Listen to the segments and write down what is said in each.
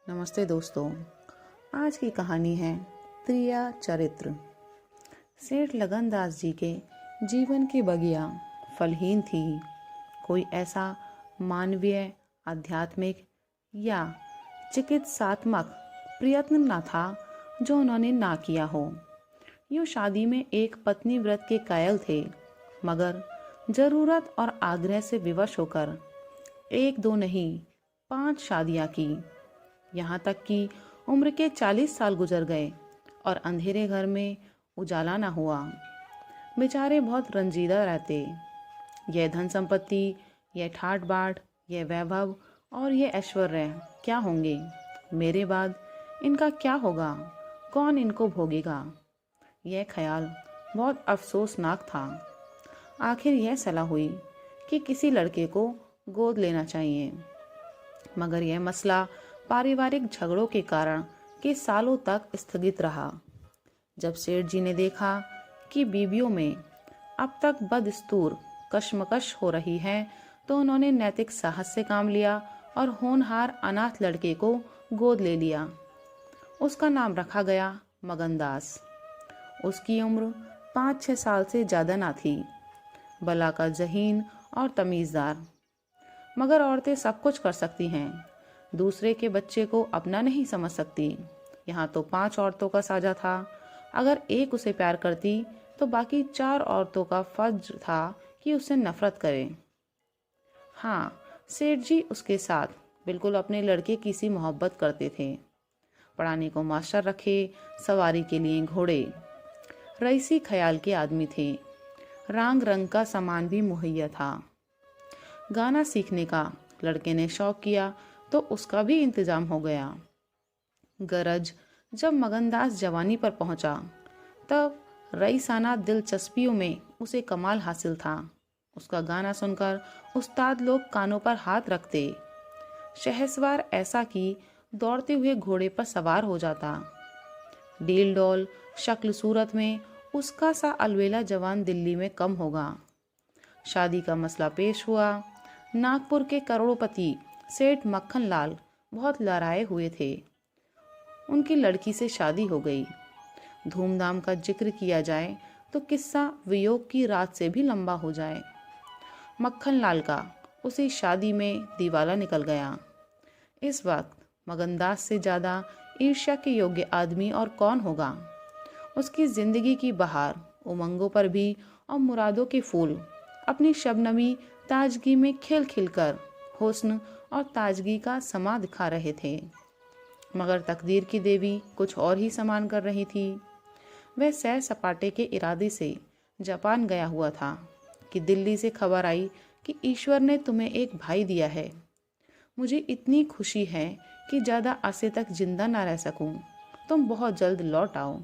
नमस्ते दोस्तों। आज की कहानी है त्रिया चरित्र। सेठ लगनदास जी के जीवन की बगिया फलहीन थी। कोई ऐसा मानवीय, आध्यात्मिक या चिकित्सात्मक प्रयत्न न था जो उन्होंने ना किया हो। यूँ शादी में एक पत्नी व्रत के कायल थे, मगर जरूरत और आग्रह से विवश होकर एक दो नहीं 5 शादियां की। यहाँ तक कि उम्र के 40 साल गुजर गए और अंधेरे घर में उजाला न हुआ। बेचारे बहुत रंजीदा रहते। यह धन संपत्ति, यह ठाट बाट, यह वैभव और यह ऐश्वर्य क्या होंगे? मेरे बाद इनका क्या होगा? कौन इनको भोगेगा? यह ख्याल बहुत अफसोसनाक था। आखिर यह सलाह हुई कि किसी लड़के को गोद लेना चाहिए, मगर यह मसला पारिवारिक झगड़ों के कारण के सालों तक स्थगित रहा। जब सेठ जी ने देखा कि बीबियों में अब तक बदस्तूर कशमकश हो रही है, तो उन्होंने नैतिक साहस से काम लिया और होनहार अनाथ लड़के को गोद ले लिया। उसका नाम रखा गया मगनदास। उसकी उम्र 5-6 साल से ज्यादा ना थी। भला का जहीन और तमीजदार। मगर औरतें सब कुछ कर सकती हैं, दूसरे के बच्चे को अपना नहीं समझ सकती। यहाँ तो 5 औरतों का साझा था। अगर एक उसे प्यार करती तो बाकी 4 औरतों का फर्ज था कि उससे नफरत करे। हाँ, सेठ जी उसके साथ बिल्कुल अपने लड़के की सी मोहब्बत करते थे। पढ़ाने को मास्टर रखे, सवारी के लिए घोड़े। रईसी ख्याल के आदमी थे। रंग रंग का सामान भी मुहैया था। गाना सीखने का लड़के ने शौक किया तो उसका भी इंतजाम हो गया। गरज जब मगनदास जवानी पर पहुंचा, तब रईसाना दिलचस्पियों में उसे कमाल हासिल था। उसका गाना सुनकर उस्ताद लोग कानों पर हाथ रखते। शहसवार ऐसा कि दौड़ते हुए घोड़े पर सवार हो जाता। डील डॉल शक्ल सूरत में उसका सा अलबेला जवान दिल्ली में कम होगा। शादी का मसला पेश हुआ। नागपुर के करोड़पति सेठ मक्खन लाल बहुत लड़ाए हुए थे। उनकी लड़की से शादी हो गई। धूमधाम का जिक्र किया जाए तो किस्सा वियोग की रात से भी लंबा हो जाए। मक्खन लाल का उसी शादी में दिवाला निकल गया। इस वक्त मगनदास से ज्यादा ईर्ष्या के योग्य आदमी और कौन होगा? उसकी जिंदगी की बहार, उमंगों पर भी और मुरादों के फूल अपनी शबनमी ताजगी में खिल खिलकर हुस्न और ताजगी का समा दिखा रहे थे। मगर तकदीर की देवी कुछ और ही समान कर रही थी। वह सैर सपाटे के इरादे से जापान गया हुआ था कि दिल्ली से खबर आई कि ईश्वर ने तुम्हें एक भाई दिया है। मुझे इतनी खुशी है कि ज़्यादा अरसे तक जिंदा ना रह सकूं। तुम बहुत जल्द लौट आओ।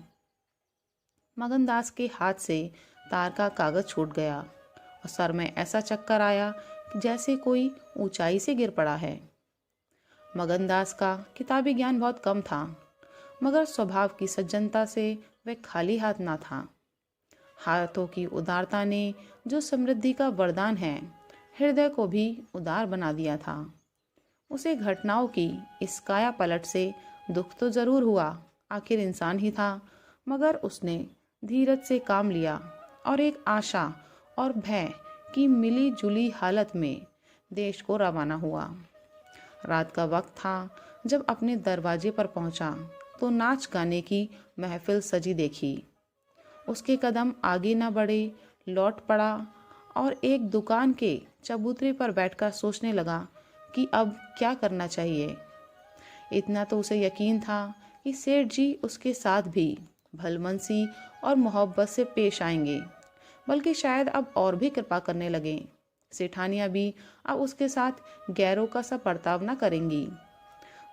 मगनदास के हाथ से तार का कागज छूट गया और सर में ऐसा चक्कर आया जैसे कोई ऊंचाई से गिर पड़ा है। मगनदास का किताबी ज्ञान बहुत कम था, मगर स्वभाव की सज्जनता से वह खाली हाथ ना था। हाथों की उदारता ने, जो समृद्धि का वरदान है, हृदय को भी उदार बना दिया था। उसे घटनाओं की इस काया पलट से दुख तो जरूर हुआ, आखिर इंसान ही था। मगर उसने धीरज से काम लिया और एक आशा और भय की मिली जुली हालत में देश को रवाना हुआ। रात का वक्त था। जब अपने दरवाजे पर पहुंचा तो नाच गाने की महफिल सजी देखी। उसके कदम आगे न बढ़े, लौट पड़ा और एक दुकान के चबूतरे पर बैठकर सोचने लगा कि अब क्या करना चाहिए। इतना तो उसे यकीन था कि सेठ जी उसके साथ भी भलमनसी और मोहब्बत से पेश आएंगे, बल्कि शायद अब और भी कृपा करने लगे। सेठानियां भी अब उसके साथ गैरों का सा बर्ताव न करेंगी।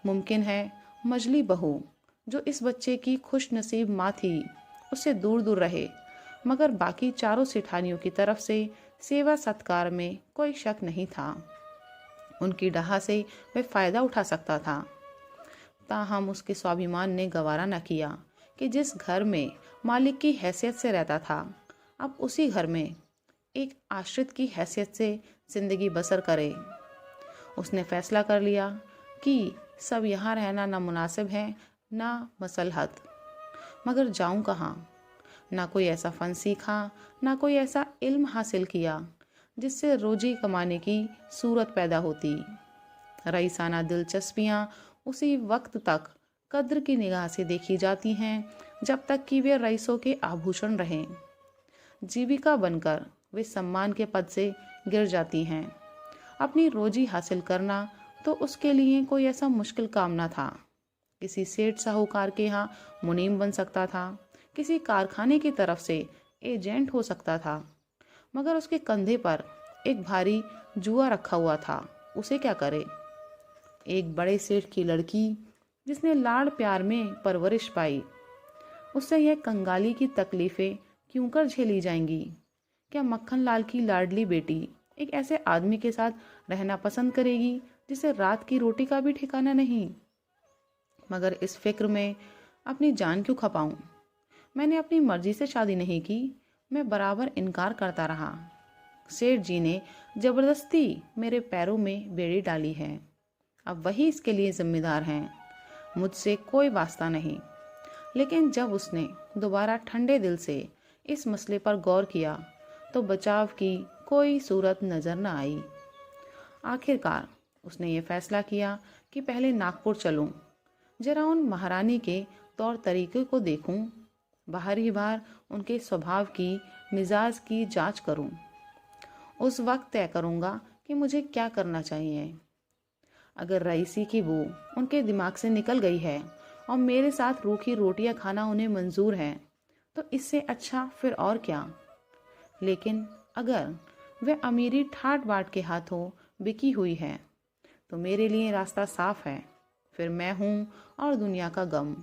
मुमकिन है मजली बहू, जो इस बच्चे की खुश नसीब माँ थी, उससे दूर दूर रहे। मगर बाकी चारों सेठानियों की तरफ से सेवा सत्कार में कोई शक नहीं था। उनकी डहा से वह फायदा उठा सकता था। ताहम उसके स्वाभिमान ने गवारा न किया कि जिस घर में मालिक की हैसियत से रहता था, अब उसी घर में एक आश्रित की हैसियत से जिंदगी बसर करे। उसने फैसला कर लिया कि सब यहाँ रहना ना मुनासिब है ना मसलहत। मगर जाऊँ कहाँ? ना कोई ऐसा फ़न सीखा, ना कोई ऐसा इल्म हासिल किया जिससे रोजी कमाने की सूरत पैदा होती। रईसाना दिलचस्पियाँ उसी वक्त तक कद्र की निगाह से देखी जाती हैं जब तक कि वे रईसों के आभूषण रहें। जीविका बनकर वे सम्मान के पद से गिर जाती हैं। अपनी रोजी हासिल करना तो उसके लिए कोई ऐसा मुश्किल काम न था। किसी सेठ साहूकार के यहाँ मुनीम बन सकता था, किसी कारखाने की तरफ से एजेंट हो सकता था, मगर उसके कंधे पर एक भारी जुआ रखा हुआ था। उसे क्या करे? एक बड़े सेठ की लड़की जिसने लाड़ प्यार में परवरिश पाई, उससे यह कंगाली की तकलीफें क्यों कर झेली जाएंगी? क्या मक्खन लाल की लाडली बेटी एक ऐसे आदमी के साथ रहना पसंद करेगी जिसे रात की रोटी का भी ठिकाना नहीं? मगर इस फिक्र में अपनी जान क्यों खपाऊं? मैंने अपनी मर्जी से शादी नहीं की, मैं बराबर इनकार करता रहा। सेठ जी ने जबरदस्ती मेरे पैरों में बेड़ी डाली है। अब वही इसके लिए जिम्मेदार हैं, मुझसे कोई वास्ता नहीं। लेकिन जब उसने दोबारा ठंडे दिल से इस मसले पर गौर किया तो बचाव की कोई सूरत नजर न आई। आखिरकार उसने ये फैसला किया कि पहले नागपुर चलूं, जरा उन महारानी के तौर तरीके को देखूं, बाहर ही बाहर उनके स्वभाव की मिजाज की जांच करूं। उस वक्त तय करूंगा कि मुझे क्या करना चाहिए। अगर रईसी की बू उनके दिमाग से निकल गई है और मेरे साथ रूखी रोटियां खाना उन्हें मंजूर है तो इससे अच्छा फिर और क्या। लेकिन अगर वह अमीरी ठाट बाट के हाथों बिकी हुई है तो मेरे लिए रास्ता साफ है। फिर मैं हूँ और दुनिया का गम।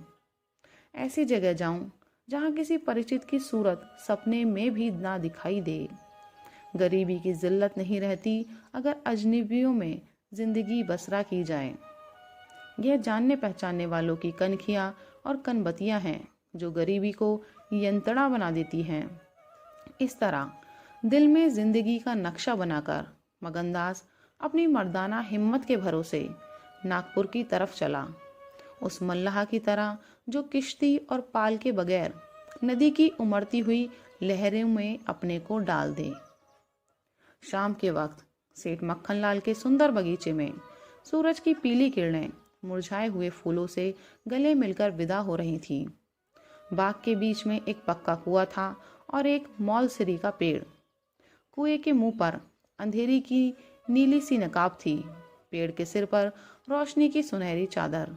ऐसी जगह जाऊं जहाँ किसी परिचित की सूरत सपने में भी ना दिखाई दे। गरीबी की जिल्लत नहीं रहती अगर अजनबियों में जिंदगी बसरा की जाए। यह जानने पहचानने वालों की कनखियाँ और कनबतियाँ हैं जो गरीबी को यंत्रणा बना देती हैं। इस तरह दिल में जिंदगी का नक्शा बनाकर मगनदास अपनी मर्दाना हिम्मत के भरोसे नागपुर की तरफ चला, उस मल्लाह की तरह जो किश्ती और पाल के बगैर नदी की उमड़ती हुई लहरों में अपने को डाल दे। शाम के वक्त सेठ मक्खनलाल के सुंदर बगीचे में सूरज की पीली किरणें मुरझाए हुए फूलों से गले मिलकर विदा हो रही थीं। बाग के बीच में एक पक्का कुआं था और एक मौलसिरी का पेड़। कुएं के मुंह पर अंधेरी की नीली सी नकाब थी, पेड़ के सिर पर रोशनी की सुनहरी चादर।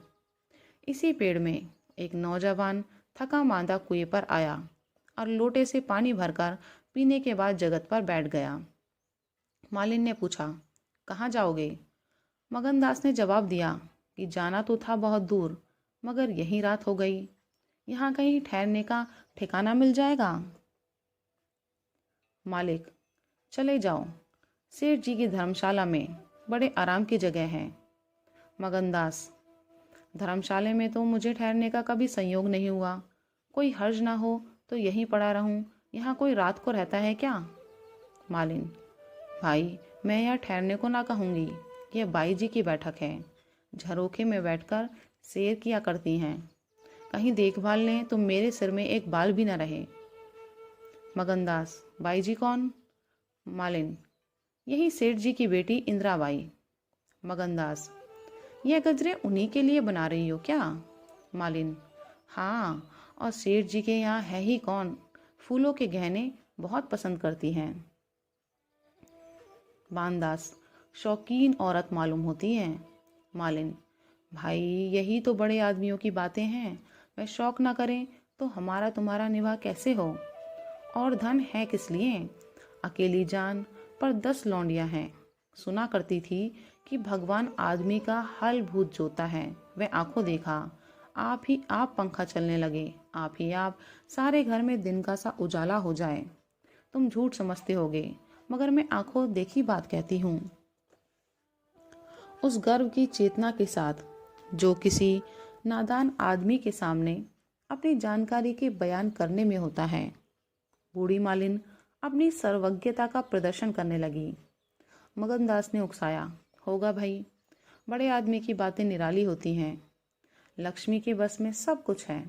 इसी पेड़ में एक नौजवान थका मांदा कुएं पर आया और लोटे से पानी भरकर पीने के बाद जगत पर बैठ गया। मालिन ने पूछा, कहाँ जाओगे? मगनदास ने जवाब दिया कि जाना तो था बहुत दूर, मगर यही रात हो गई। यहाँ कहीं ठहरने का ठिकाना मिल जाएगा? मालिक, चले जाओ, सेठ जी की धर्मशाला में बड़े आराम की जगह है। मगनदास, धर्मशाला में तो मुझे ठहरने का कभी संयोग नहीं हुआ। कोई हर्ज ना हो तो यहीं पड़ा रहूं, यहाँ कोई रात को रहता है क्या? मालिन, भाई, मैं यहाँ ठहरने को ना कहूँगी, यह बाई जी की बैठक है। झरोखे में बैठकर सैर किया करती हैं, कहीं देखभाल लें तो मेरे सिर में एक बाल भी न रहे। मगनदास, बाई जी कौन? मालिन, यही सेठ जी की बेटी इंदिराबाई। मगनदास, यह गजरे उन्हीं के लिए बना रही हो क्या? मालिन, हाँ, और सेठ जी के यहाँ है ही कौन, फूलों के गहने बहुत पसंद करती हैं। बानदास, शौकीन औरत मालूम होती है। मालिन, भाई, यही तो बड़े आदमियों की बातें हैं। वह शौक ना करें तो हमारा तुम्हारा निवाह कैसे हो? और धन है किस लिए? अकेली जान पर 10 लौंडियां हैं। सुना करती थी कि भगवान आदमी का हल भूत जोता है। वह आंखों देखा, आप ही आप पंखा चलने लगे, आप ही आप सारे घर में दिन का सा उजाला हो जाए। तुम झूठ समझते होगे, मगर मैं आंखों देखी बात कहती हूँ। उस गर्व की चेतना के साथ जो किसी नादान आदमी के सामने अपनी जानकारी के बयान करने में होता है। बूढ़ी मालिन अपनी सर्वज्ञता का प्रदर्शन करने लगी। मगनदास ने उकसाया, होगा भाई, बड़े आदमी की बातें निराली होती हैं। लक्ष्मी के बस में सब कुछ है,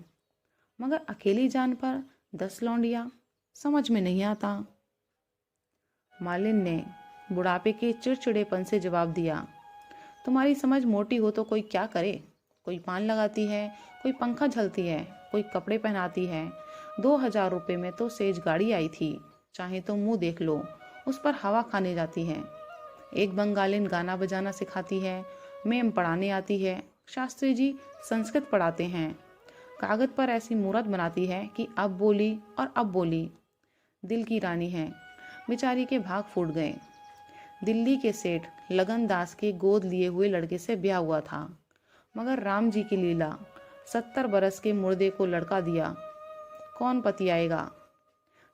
मगर अकेली जान पर 10 लौंडिया, समझ में नहीं आता। मालिन ने बुढ़ापे के चिड़चिड़ेपन से जवाब दिया, तुम्हारी समझ मोटी हो तो कोई क्या करे। कोई पान लगाती है, कोई पंखा झलती है, कोई कपड़े पहनाती है। 2000 रुपये में तो सेज गाड़ी आई थी, चाहे तो मुंह देख लो, उस पर हवा खाने जाती है। एक बंगालिन गाना बजाना सिखाती है, मैम पढ़ाने आती है, शास्त्री जी संस्कृत पढ़ाते हैं। कागज पर ऐसी मूरत बनाती है कि अब बोली और अब बोली। दिल की रानी है, बेचारी के भाग फूट गए। दिल्ली के सेठ लगन दास के गोद लिए हुए लड़के से ब्याह हुआ था, मगर राम जी की लीला, 70 बरस के मुर्दे को लड़का दिया। कौन पति आएगा।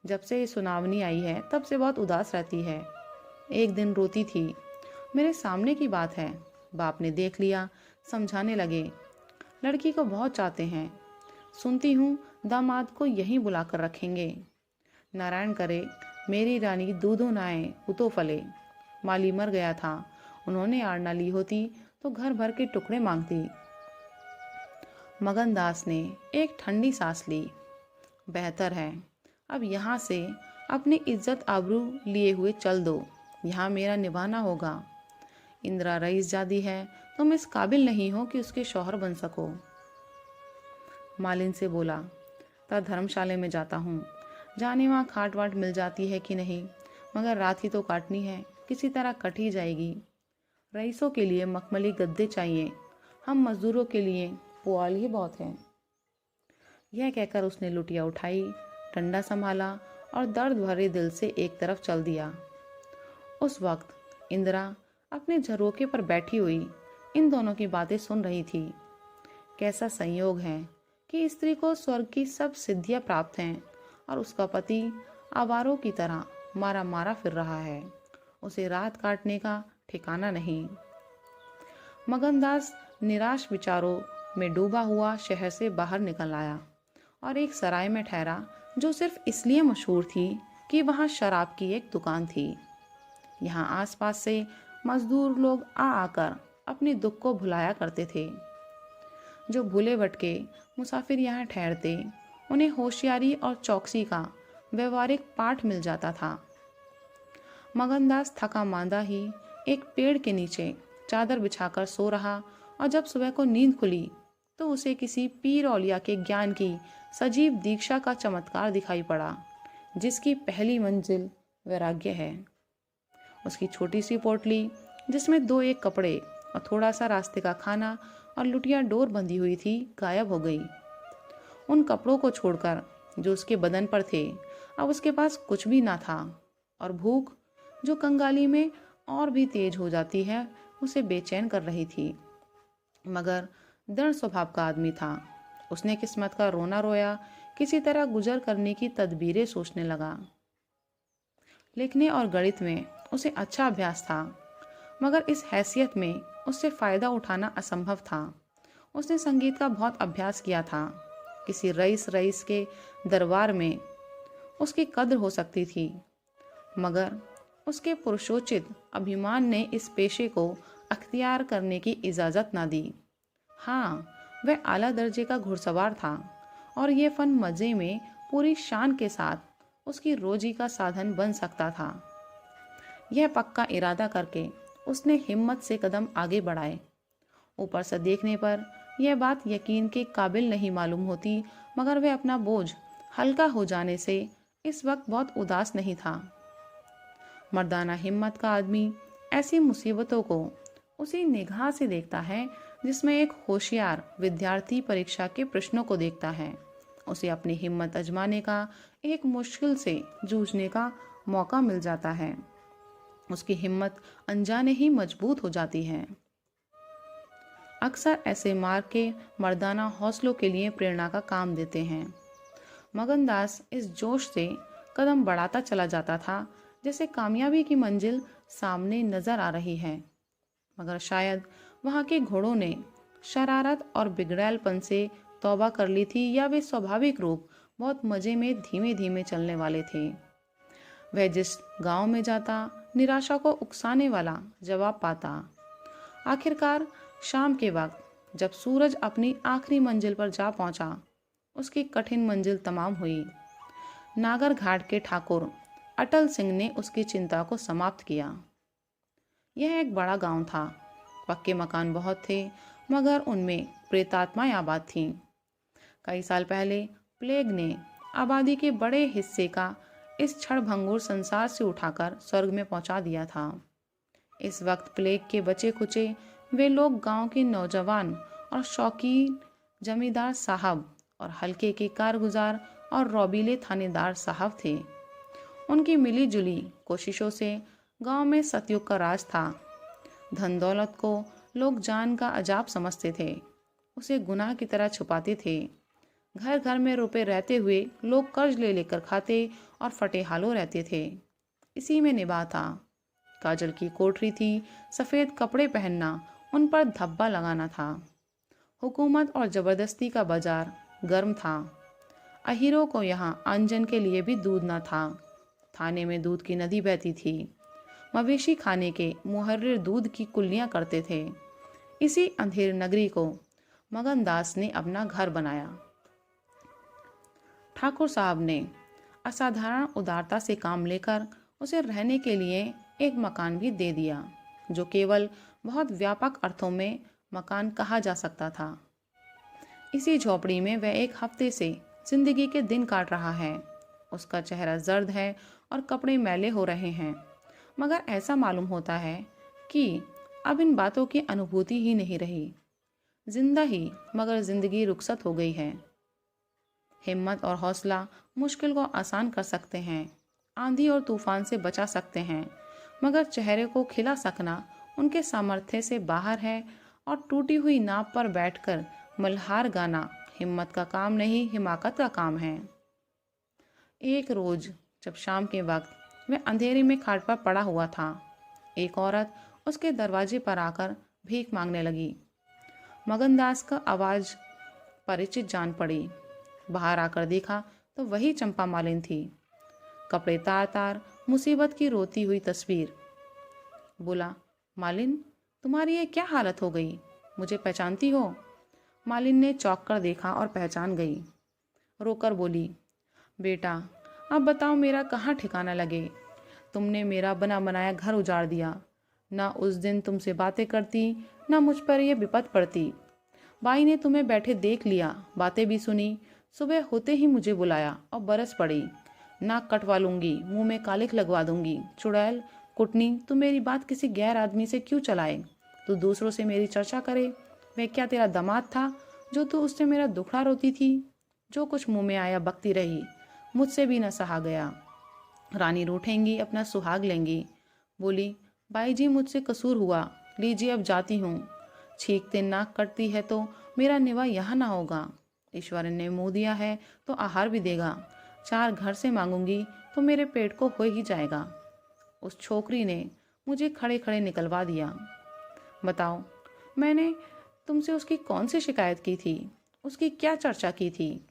जब से ये सुनावनी आई है तब से बहुत उदास रहती है। एक दिन रोती थी, मेरे सामने की बात है। बाप ने देख लिया, समझाने लगे, लड़की को बहुत चाहते हैं, सुनती हूँ दामाद को यहीं बुलाकर रखेंगे। नारायण करे मेरी रानी दूधो नाए उतो फले। माली मर गया था, उन्होंने आड़ना ली होती तो घर भर के टुकड़े मांगती। मगनदास ने एक ठंडी सांस ली। बेहतर है, अब यहाँ से अपनी इज्जत आबरू लिए हुए चल दो, यहाँ मेरा निभाना होगा। इंदिरा रईसजादी है, तुम इस काबिल नहीं हो कि उसके शौहर बन सको। मालिन से बोला, ता धर्मशाले में जाता हूँ, जाने वहाँ खाट वाट मिल जाती है कि नहीं, मगर रात ही तो काटनी है, किसी तरह कट ही जाएगी। रईसों के लिए मखमली गद्दे चाहिए, हम मजदूरों के लिए पुआल ही बहुत है। यह कहकर उसने लुटिया उठाई, डंडा संभाला और दर्द भरे दिल से एक तरफ चल दिया। उस वक्त इंदिरा अपने झरोखे पर बैठी हुई इन दोनों की बातें सुन रही थी। कैसा संयोग है कि स्त्री को स्वर्ग की सब सिद्धियां प्राप्त हैं और उसका पति आवारों की तरह मारा मारा फिर रहा है, उसे रात काटने का ठिकाना नहीं। मगनदास निराश विचारों में डूबा हुआ शहर से बाहर निकल आया और एक सराय में ठहरा, जो सिर्फ इसलिए मशहूर थी कि वहाँ शराब की एक दुकान थी। यहाँ आसपास से मजदूर लोग आ आकर अपने दुख को भुलाया करते थे। जो भूले भटके मुसाफिर यहाँ ठहरते, उन्हें होशियारी और चौकसी का व्यवहारिक पाठ मिल जाता था। मगनदास थका मांदा ही एक पेड़ के नीचे चादर बिछाकर सो रहा, और जब सुबह को नींद खुली तो उसे किसी पीर औलिया के ज्ञान की सजीव दीक्षा का चमत्कार दिखाई पड़ा, जिसकी पहली मंजिल वैराग्य है। उसकी छोटी सी पोटली, जिसमें 2-1 कपड़े और थोड़ा सा रास्ते का खाना और लुटिया डोर बंधी हुई थी, गायब हो गई। उन कपड़ों को छोड़कर जो उसके बदन पर थे, अब उसके पास कुछ भी ना था, और भूख, जो कंगाली में और भी तेज हो जाती है, उसे बेचैन कर रही थी। मगर दृढ़ स्वभाव का आदमी था। उसने किस्मत का रोना रोया किसी तरह गुजर करने की तदबीरें सोचने लगा। लिखने और गणित में उसे अच्छा अभ्यास था, मगर इस हैसियत में उससे फ़ायदा उठाना असंभव था। उसने संगीत का बहुत अभ्यास किया था। किसी रईस के दरबार में उसकी कद्र हो सकती थी, मगर उसके पुरुषोचित अभिमान ने इस पेशे को अख्तियार करने की इजाज़त ना दी। हाँ, वह आला दर्जे का घुड़सवार था, और ये फन मज़े में पूरी शान के साथ उसकी रोजी का साधन बन सकता था। यह पक्का इरादा करके उसने हिम्मत से कदम आगे बढ़ाए। ऊपर से देखने पर यह बात यकीन के काबिल नहीं मालूम होती, मगर वह अपना बोझ हल्का हो जाने से इस वक्त बहुत उदास नहीं था। मर्दाना हिम्मत का आदमी ऐसी मुसीबतों को उसी निगाह से देखता है जिसमें एक होशियार विद्यार्थी परीक्षा के प्रश्नों को देखता है। उसे अपनी हिम्मत आजमाने का, एक मुश्किल से जूझने का मौका मिल जाता है। उसकी हिम्मत अनजाने ही मजबूत हो जाती है। अक्सर ऐसे मार्ग के मर्दाना हौसलों के लिए प्रेरणा का काम देते हैं। मगनदास इस जोश से कदम बढ़ाता चला जाता था जैसे कामयाबी की मंजिल सामने नजर आ रही है, मगर शायद वहाँ के घोड़ों ने शरारत और बिगड़ैलपन से तौबा कर ली थी, या वे स्वाभाविक रूप बहुत मज़े में धीमे धीमे चलने वाले थे। वह जिस गांव में जाता, निराशा को उकसाने वाला जवाब पाता। आखिरकार शाम के वक्त जब सूरज अपनी आखिरी मंजिल पर जा पहुंचा, उसकी कठिन मंजिल तमाम हुई। नागर घाट के ठाकुर अटल सिंह ने उसकी चिंता को समाप्त किया। यह एक बड़ा गांव था। पक्के मकान बहुत थे, मगर उनमें प्रेतात्माएं आबाद थीं। कई साल पहले प्लेग ने आबादी के बड़े हिस्से का इस क्षणभंगुर संसार से उठाकर स्वर्ग में पहुंचा दिया था। इस वक्त प्लेग के बचे खुचे वे लोग गांव के नौजवान और शौकीन जमींदार साहब और हल्के के कारगुजार और रौबीले थानेदार साहब थे। उनकी मिली जुली कोशिशों से गांव में सतयुग का राज था। धन दौलत को लोग जान का अजाब समझते थे, उसे गुनाह की तरह छुपाते थे। घर घर में रुपए रहते हुए लोग कर्ज ले लेकर खाते और फटे हालों रहते थे। इसी में निभा था। काजल की कोठरी थी, सफ़ेद कपड़े पहनना उन पर धब्बा लगाना था। हुकूमत और ज़बरदस्ती का बाजार गर्म था। अहीरों को यहाँ आंजन के लिए भी दूध न था। थाने में दूध की नदी बहती थी। मवेशी खाने के मुहर्रिर दूध की कुल्लियाँ करते थे। इसी अंधेर नगरी को मगनदास ने अपना घर बनाया। ठाकुर साहब ने असाधारण उदारता से काम लेकर उसे रहने के लिए एक मकान भी दे दिया, जो केवल बहुत व्यापक अर्थों में मकान कहा जा सकता था। इसी झोपड़ी में वह एक हफ्ते से जिंदगी के दिन काट रहा है। उसका चेहरा जर्द है और कपड़े मैले हो रहे हैं, मगर ऐसा मालूम होता है कि अब इन बातों की अनुभूति ही नहीं रही। जिंदा ही मगर जिंदगी रुखसत हो गई है। हिम्मत और हौसला मुश्किल को आसान कर सकते हैं, आंधी और तूफान से बचा सकते हैं, मगर चेहरे को खिला सकना उनके सामर्थ्य से बाहर है। और टूटी हुई नाव पर बैठकर मल्हार गाना हिम्मत का काम नहीं, हिमाकत का काम है। एक रोज जब शाम के वक्त वह अंधेरे में खाट पर पड़ा हुआ था, एक औरत उसके दरवाजे पर आकर भीख मांगने लगी। मगनदास का आवाज परिचित जान पड़ी। बाहर आकर देखा तो वही चंपा मालिन थी। कपड़े तार तार, मुसीबत की रोती हुई तस्वीर। बोला, मालिन, तुम्हारी ये क्या हालत हो गई? मुझे पहचानती हो? मालिन ने चौंक कर देखा और पहचान गई। रोकर बोली, बेटा, अब बताओ मेरा कहाँ ठिकाना लगे? तुमने मेरा बना बनाया घर उजाड़ दिया। ना उस दिन तुमसे बातें करती, ना मुझ पर यह विपत पड़ती। बाई ने तुम्हें बैठे देख लिया, बातें भी सुनी। सुबह होते ही मुझे बुलाया और बरस पड़ी। नाक कटवा लूंगी, मुंह में कालिख लगवा दूंगी। चुड़ैल, कुटनी, तू मेरी बात किसी गैर आदमी से क्यों चलाए? तू दूसरों से मेरी चर्चा करे। वह क्या तेरा दामाद था जो तू उससे मेरा दुखड़ा रोती थी? जो कुछ मुंह में आया बकती रही, मुझसे भी न सहा गया। रानी रूठेंगी, अपना सुहाग लेंगी। बोली, बाई जी, मुझसे कसूर हुआ, लीजिए अब जाती हूँ। छींकते नाक कटती है तो मेरा निवाह यहाँ ना होगा। ईश्वर ने मुँह दिया है तो आहार भी देगा। 4 घर से मांगूंगी तो मेरे पेट को हो ही जाएगा। उस छोकरी ने मुझे खड़े खड़े निकलवा दिया। बताओ, मैंने तुमसे उसकी कौन सी शिकायत की थी? उसकी क्या चर्चा की थी?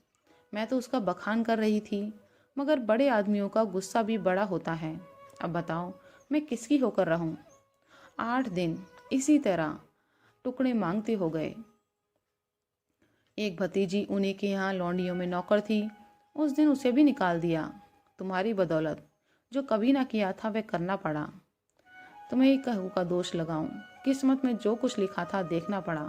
मैं तो उसका बखान कर रही थी, मगर बड़े आदमियों का गुस्सा भी बड़ा होता है। अब बताओ, मैं किसकी होकर रहूं? 8 दिन इसी तरह टुकड़े मांगते हो गए। एक भतीजी उन्हीं के यहाँ लौंडियों में नौकर थी, उस दिन उसे भी निकाल दिया। तुम्हारी बदौलत जो कभी ना किया था वह करना पड़ा। तुम्हें ही कहू का दोष लगाऊं, किस्मत में जो कुछ लिखा था देखना पड़ा।